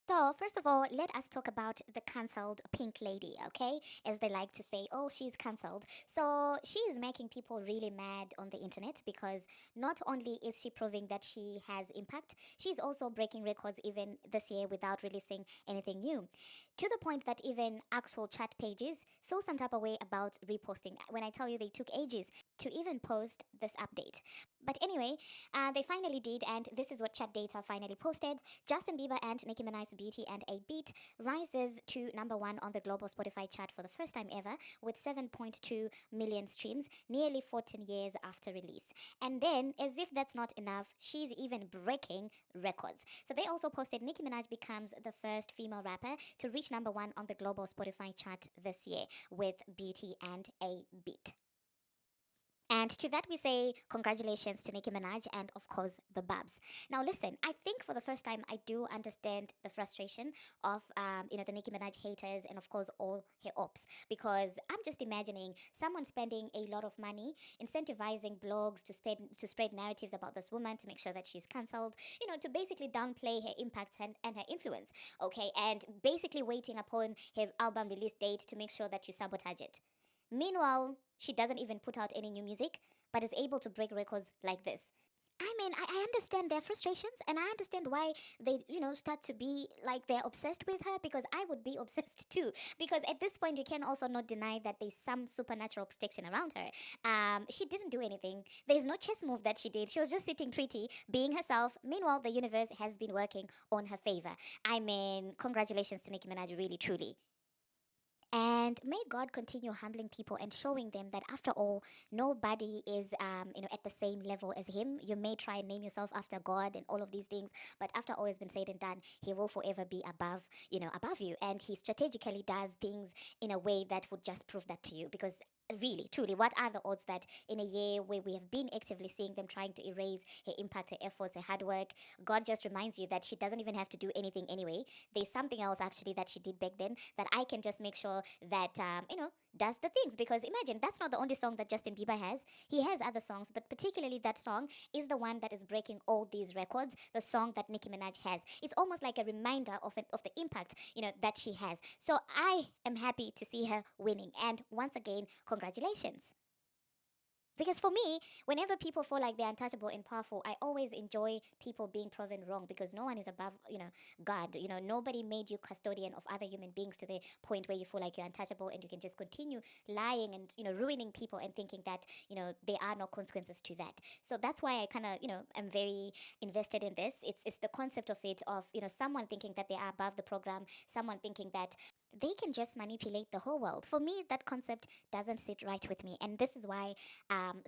So, first of all, let us talk about the cancelled pink lady, okay? As they like to say, oh, she's cancelled. So, she is making people really mad on the internet because not only is she proving that she has impact, she's also breaking records even this year without releasing anything new. To the point that even actual chat pages feel some type of way about reposting. When I tell you they took ages to even post this update. But anyway, they finally did, and this is what Chat Data finally posted. Justin Bieber and Nicki Minaj's Beauty and a Beat rises to number one on the global Spotify chart for the first time ever with 7.2 million streams, nearly 14 years after release. And then, as if that's not enough, she's even breaking records. So they also posted Nicki Minaj becomes the first female rapper to reach number one on the global Spotify chart this year with Beauty and a Beat. And to that we say congratulations to Nicki Minaj and of course the Babs. Now listen, I think for the first time I do understand the frustration of the Nicki Minaj haters and of course all her ops, because I'm just imagining someone spending a lot of money incentivizing blogs to spread narratives about this woman to make sure that she's cancelled, to basically downplay her impact and her influence, okay, and basically waiting upon her album release date to make sure that you sabotage it. Meanwhile, she doesn't even put out any new music, but is able to break records like this. I mean, I understand their frustrations and I understand why they, start to be like they're obsessed with her, because I would be obsessed too. Because at this point, you can also not deny that there's some supernatural protection around her. She didn't do anything. There's no chess move that she did. She was just sitting pretty, being herself. Meanwhile, the universe has been working on her favor. I mean, congratulations to Nicki Minaj, really, truly. And may God continue humbling people and showing them that after all, nobody is, at the same level as Him. You may try and name yourself after God and all of these things, but after all has been said and done, He will forever be above you. And He strategically does things in a way that would just prove that to you. Because really, truly, what are the odds that in a year where we have been actively seeing them trying to erase her impact, her efforts, her hard work, God just reminds you that she doesn't even have to do anything anyway. There's something else actually that she did back then that I can just make sure that, does the things. Because imagine, that's not the only song that Justin Bieber has. He has other songs, but particularly that song is the one that is breaking all these records, the song that Nicki Minaj has. It's almost like a reminder of the impact, that she has. So I am happy to see her winning. And once again, congratulations. Because for me, whenever people feel like they're untouchable and powerful, I always enjoy people being proven wrong, because no one is above, God. Nobody made you custodian of other human beings to the point where you feel like you're untouchable and you can just continue lying and, ruining people and thinking that, there are no consequences to that. So that's why I kind of, am very invested in this. It's the concept of it, of, someone thinking that they are above the program, someone thinking that they can just manipulate the whole world. For me, that concept doesn't sit right with me. And this is why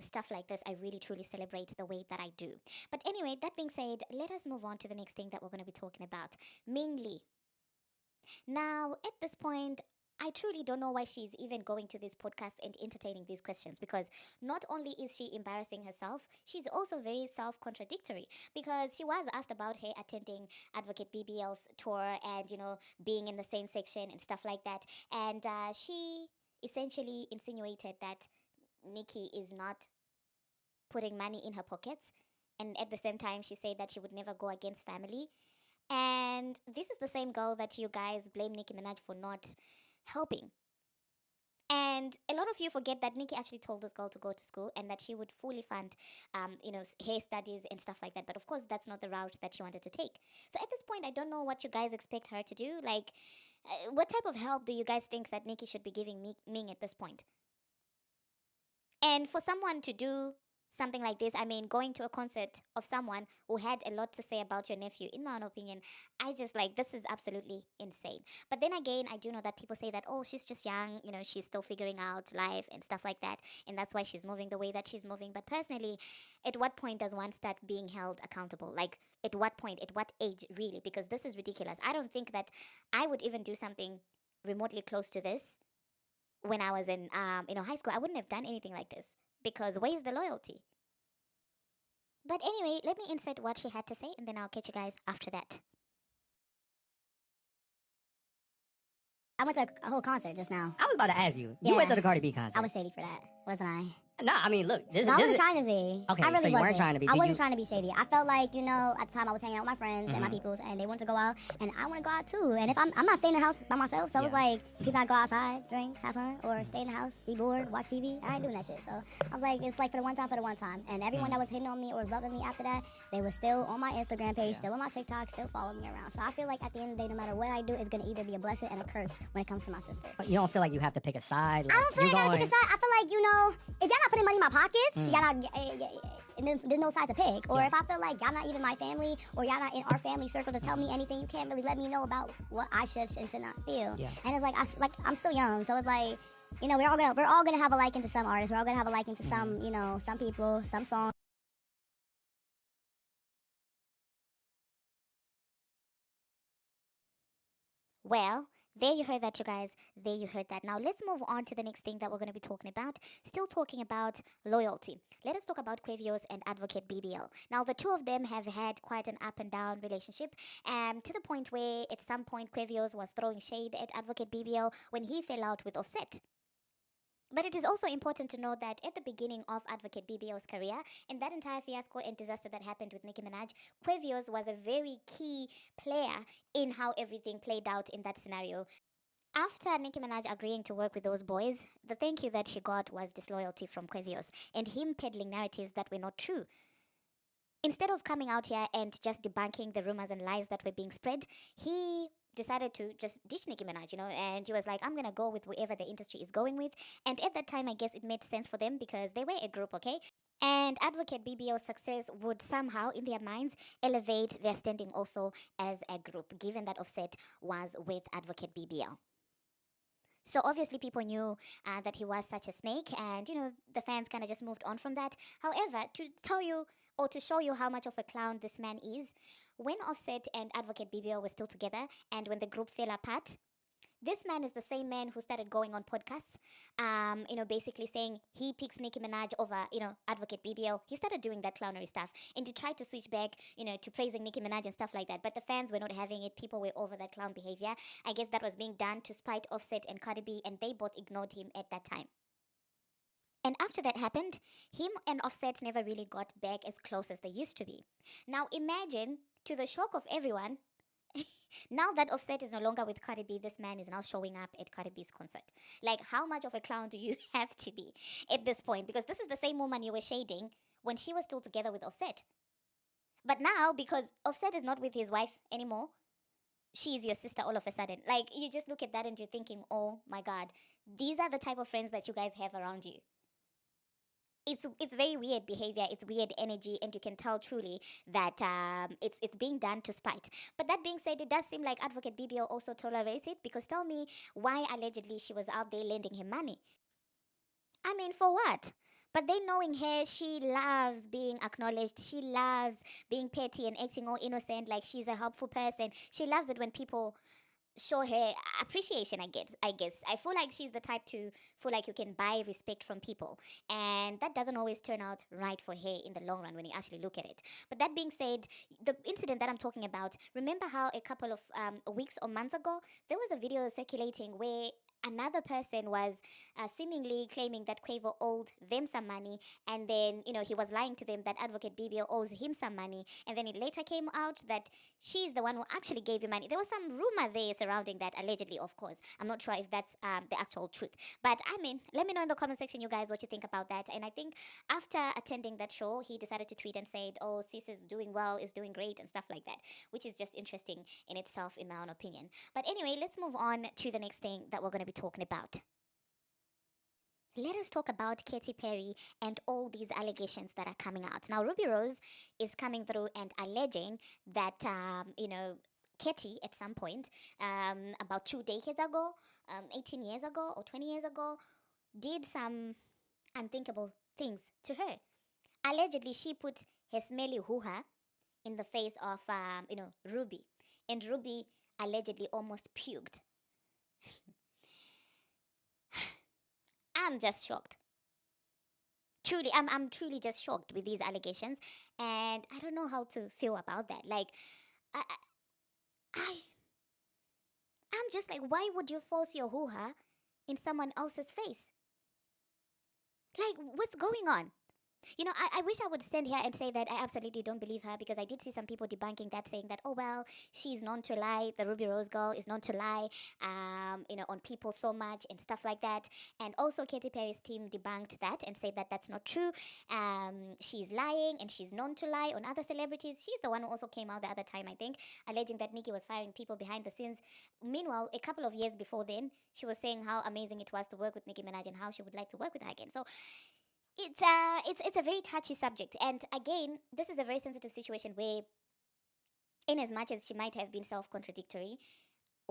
stuff like this, I really truly celebrate the way that I do. But anyway, that being said, let us move on to the next thing that we're going to be talking about. Ming Lee. Now, at this point, I truly don't know why she's even going to this podcast and entertaining these questions, because not only is she embarrassing herself, she's also very self contradictory, because she was asked about her attending Advocate BBL's tour and, being in the same section and stuff like that. And she essentially insinuated that Nikki is not putting money in her pockets. And at the same time, she said that she would never go against family. And this is the same girl that you guys blame Nicki Minaj for not helping. And a lot of you forget that Nikki actually told this girl to go to school and that she would fully fund, her studies and stuff like that. But of course, that's not the route that she wanted to take. So at this point, I don't know what you guys expect her to do. Like, what type of help do you guys think that Nikki should be giving Ming at this point? And for someone to do something like this, I mean, going to a concert of someone who had a lot to say about your nephew, in my own opinion, I just like, this is absolutely insane. But then again, I do know that people say that, oh, she's just young, she's still figuring out life and stuff like that. And that's why she's moving the way that she's moving. But personally, at what point does one start being held accountable? Like, at what point, at what age, really? Because this is ridiculous. I don't think that I would even do something remotely close to this when I was in high school. I wouldn't have done anything like this, because where's the loyalty? But anyway, let me insert what she had to say and then I'll catch you guys after that. I went to a whole concert just now. I was about to ask you. You Yeah. went to the Cardi B concert. I was shady for that, wasn't I? No, I mean, look, No, I wasn't trying to be. Okay, I really so you wasn't. weren't trying to be. I Did wasn't you? trying to be shady. I felt like, at the time I was hanging out with my friends and my peoples, and they wanted to go out, and I want to go out too. And if I'm not staying in the house by myself, so it's Yeah. like, if you not go outside, drink, have fun, or stay in the house, be bored, watch TV, I ain't doing that shit. So I was like, it's like for the one time, for the one time. And everyone that was hitting on me or was loving me after that, they were still on my Instagram page, still on my TikTok, still following me around. So I feel like at the end of the day, no matter what I do, it's gonna either be a blessing and a curse when it comes to my sister. But you don't feel like you have to pick a side. Like, I don't feel like I gotta pick a side. I feel like, if y'all not putting money in my pockets, y'all not, and then there's no side to pick. Or if I feel like y'all not even my family, or y'all not in our family circle to tell me anything, you can't really let me know about what I should and should not feel. Yeah. And it's like, I'm still young, so it's like, we're all gonna have a liking to some artists. We're all gonna have a liking to some, some people, some songs. Well, there you heard that, you guys. There you heard that. Now, let's move on to the next thing that we're going to be talking about. Still talking about loyalty. Let us talk about Quavio's and Advocate BBL. Now, the two of them have had quite an up and down relationship, to the point where at some point Quavio's was throwing shade at Advocate BBL when he fell out with Offset. But it is also important to know that at the beginning of Advocate BBL's career, in that entire fiasco and disaster that happened with Nicki Minaj, Quavio's was a very key player in how everything played out in that scenario. After Nicki Minaj agreeing to work with those boys, the thank you that she got was disloyalty from Quavio's and him peddling narratives that were not true. Instead of coming out here and just debunking the rumors and lies that were being spread, he decided to just ditch Nicki Minaj, and he was like, I'm gonna go with whoever the industry is going with. And at that time, I guess it made sense for them because they were a group, okay? And Advocate BBO's success would somehow, in their minds, elevate their standing also as a group, given that Offset was with Advocate BBL. So obviously, people knew that he was such a snake, and the fans kind of just moved on from that. However, to tell you or to show you how much of a clown this man is, when Offset and Advocate BBL were still together, and when the group fell apart, this man is the same man who started going on podcasts, basically saying he picks Nicki Minaj over, Advocate BBL. He started doing that clownery stuff, and he tried to switch back, to praising Nicki Minaj and stuff like that. But the fans were not having it. People were over that clown behavior. I guess that was being done to spite Offset and Cardi B, and they both ignored him at that time. And after that happened, him and Offset never really got back as close as they used to be. Now imagine, to the shock of everyone, now that Offset is no longer with Cardi B, this man is now showing up at Cardi B's concert. Like, how much of a clown do you have to be at this point? Because this is the same woman you were shading when she was still together with Offset. But now, because Offset is not with his wife anymore, she is your sister all of a sudden. Like, you just look at that and you're thinking, oh my God, these are the type of friends that you guys have around you. It's very weird behavior, it's weird energy, and you can tell truly that it's being done to spite. But that being said, it does seem like Advocate BBO also tolerates it, because tell me why allegedly she was out there lending him money. I mean, for what? But they knowing her, she loves being acknowledged. She loves being petty and acting all innocent, like she's a helpful person. She loves it when people show her appreciation. I guess I feel like she's the type to feel like you can buy respect from people, and that doesn't always turn out right for her in the long run when you actually look at it. But that being said, the incident that I'm talking about, remember how a couple of weeks or months ago there was a video circulating where another person was seemingly claiming that Quavo owed them some money, and then he was lying to them that Advocate BBO owes him some money, and then it later came out that she's the one who actually gave him money. There was some rumor there surrounding that, allegedly, of course. I'm not sure if that's the actual truth, but I mean, let me know in the comment section, you guys, what you think about that. And I think after attending that show, he decided to tweet and said, "Oh, sis is doing well, is doing great," and stuff like that, which is just interesting in itself, in my own opinion. But anyway, let's move on to the next thing that we're going to be talking about. Let us talk about Katy Perry and all these allegations that are coming out. Now, Ruby Rose is coming through and alleging that, Katy, at some point, about 2 decades ago, 18 years ago, or 20 years ago, did some unthinkable things to her. Allegedly, she put her smelly hoo-ha in the face of, Ruby. And Ruby allegedly almost puked. I'm just shocked. Truly, I'm truly just shocked with these allegations, and I don't know how to feel about that. Like, I, I, I'm just like, why would you force your hoo-ha in someone else's face? Like, what's going on? You know, I wish I would stand here and say that I absolutely don't believe her, because I did see some people debunking that, saying that, oh, well, she's known to lie. The Ruby Rose girl is known to lie, on people so much and stuff like that. And also, Katy Perry's team debunked that and said that that's not true. She's lying and she's known to lie on other celebrities. She's the one who also came out the other time, I think, alleging that Nicki was firing people behind the scenes. Meanwhile, a couple of years before then, she was saying how amazing it was to work with Nicki Minaj and how she would like to work with her again. So it's a very touchy subject, and again, this is a very sensitive situation where, in as much as she might have been self-contradictory,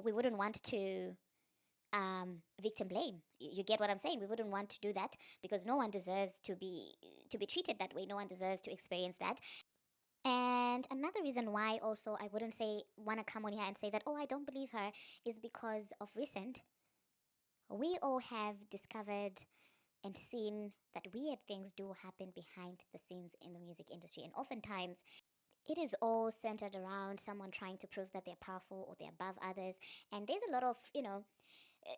we wouldn't want to victim blame. You get what I'm saying? We wouldn't want to do that, because no one deserves to be treated that way. No one deserves to experience that. And another reason why also I wouldn't say want to come on here and say that, oh, I don't believe her, is because of recent, we all have discovered and seen that weird things do happen behind the scenes in the music industry. And oftentimes, it is all centered around someone trying to prove that they're powerful or they're above others. And there's a lot of,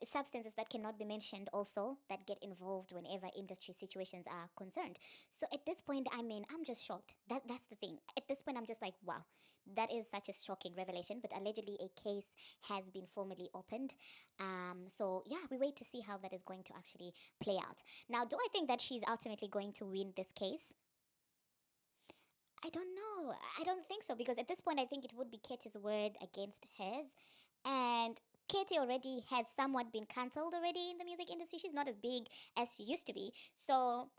substances that cannot be mentioned also that get involved whenever industry situations are concerned. So at this point, I mean, I'm just shocked. That's the thing. At this point, I'm just like, wow, that is such a shocking revelation. But allegedly, a case has been formally opened. So yeah, we wait to see how that is going to actually play out. Now, do I think that she's ultimately going to win this case? I don't know. I don't think so, because at this point, I think it would be Katy's word against hers. And Katy already has somewhat been cancelled already in the music industry. She's not as big as she used to be. So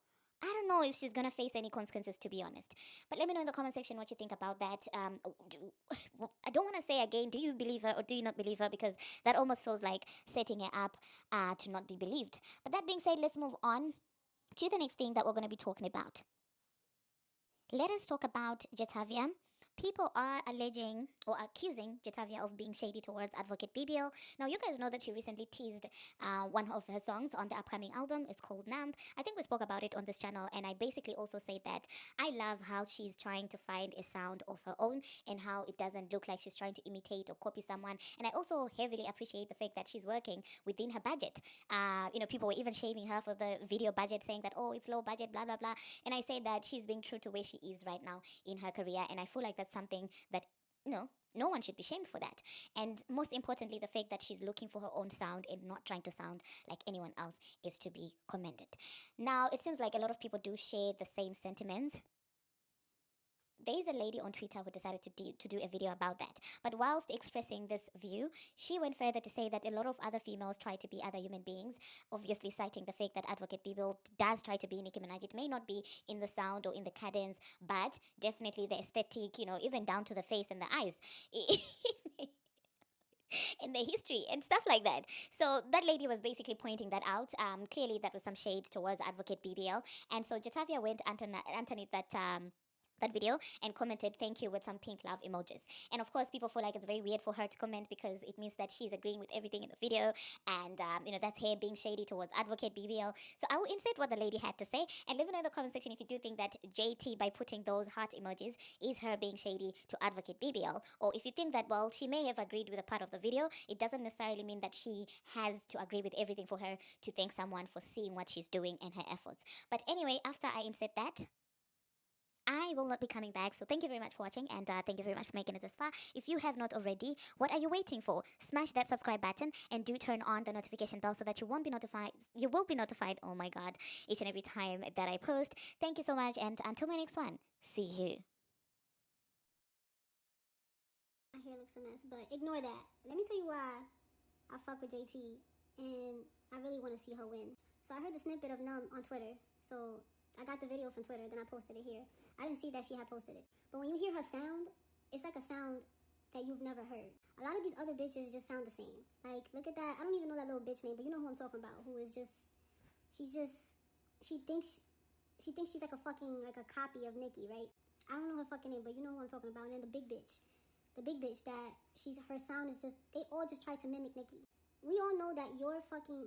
I don't know if she's gonna face any consequences, to be honest. But let me know in the comment section what you think about that. I don't want to say again, do you believe her or do you not believe her? Because that almost feels like setting her up to not be believed. But that being said, let's move on to the next thing that we're going to be talking about. Let us talk about Jetavia. People are alleging or accusing Jetavia of being shady towards Advocate BBL. Now, you guys know that she recently teased one of her songs on the upcoming album. It's called Numb. I think we spoke about it on this channel, and I basically also said that I love how she's trying to find a sound of her own and how it doesn't look like she's trying to imitate or copy someone. And I also heavily appreciate the fact that she's working within her budget. People were even shaming her for the video budget, saying that, oh, it's low budget, blah, blah, blah. And I say that she's being true to where she is right now in her career, and I feel like that's something that no one should be shamed for that. And most importantly, the fact that she's looking for her own sound and not trying to sound like anyone else is to be commended. Now, it seems like a lot of people do share the same sentiments. There is a lady on Twitter who decided to do a video about that. But whilst expressing this view, she went further to say that a lot of other females try to be other human beings, obviously citing the fact that Advocate Bibel does try to be Nicki Minaj. It may not be in the sound or in the cadence, but definitely the aesthetic, even down to the face and the eyes. And the history and stuff like that. So that lady was basically pointing that out. Clearly, that was some shade towards Advocate BBL. And so Jatavia went underneath that video and commented thank you with some pink love emojis. And of course, people feel like it's very weird for her to comment because it means that she's agreeing with everything in the video, and that's her being shady towards Advocate BBL. So I will insert what the lady had to say, and let me know in the comment section if you do think that JT, by putting those heart emojis, is her being shady to Advocate BBL, or if you think that, well, she may have agreed with a part of the video, it doesn't necessarily mean that she has to agree with everything for her to thank someone for seeing what she's doing and her efforts. But anyway, after I insert that, I will not be coming back. So thank you very much for watching, and thank you very much for making it this far. If you have not already, what are you waiting for? Smash that subscribe button and do turn on the notification bell so that you won't be notified. You will be notified, oh my god, each and every time that I post. Thank you so much, and until my next one, see you. My hair looks a mess, but ignore that. Let me tell you why I fuck with JT, and I really want to see her win. So I heard the snippet of Numb on Twitter, so I got the video from Twitter, then I posted it here. I didn't see that she had posted it. But when you hear her sound, it's like a sound that you've never heard. A lot of these other bitches just sound the same. Like, look at that. I don't even know that little bitch name, but you know who I'm talking about. Who is just, she thinks she's like a fucking, like a copy of Nicki, right? I don't know her fucking name, but you know who I'm talking about. And then the big bitch that her sound is just, they all just try to mimic Nicki. We all know that your fucking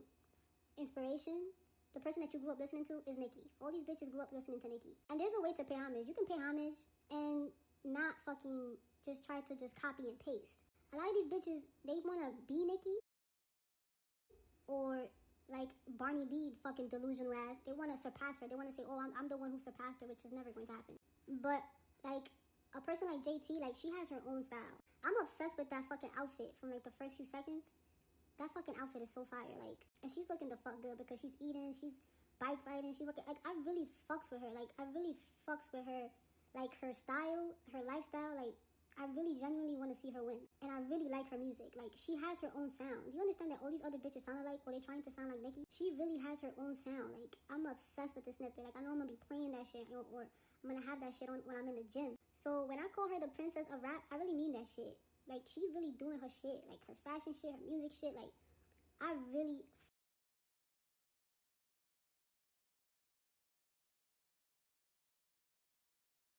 inspiration, the person that you grew up listening to, is Nicki. All these bitches grew up listening to Nicki. And there's a way to pay homage. You can pay homage and not fucking just try to just copy and paste. A lot of these bitches, they want to be Nicki or like Barney B fucking delusional ass. They want to surpass her. They want to say, oh, I'm the one who surpassed her, which is never going to happen. But like a person like JT, like she has her own style. I'm obsessed with that fucking outfit from like the first few seconds. That fucking outfit is so fire. Like, and she's looking the fuck good because she's eating, she's bike riding, she's working. Like, I really fucks with her. Like, I really fucks with her. Like, her style, her lifestyle. Like, I really genuinely want to see her win. And I really like her music. Like, she has her own sound. Do you understand that all these other bitches sound alike, or they trying to sound like Nicki? She really has her own sound. Like, I'm obsessed with this snippet. Like, I know I'm gonna be playing that shit, or I'm gonna have that shit on when I'm in the gym. So when I call her the princess of rap, I really mean that shit. Like, she really doing her shit. Like, her fashion shit, her music shit. Like, I really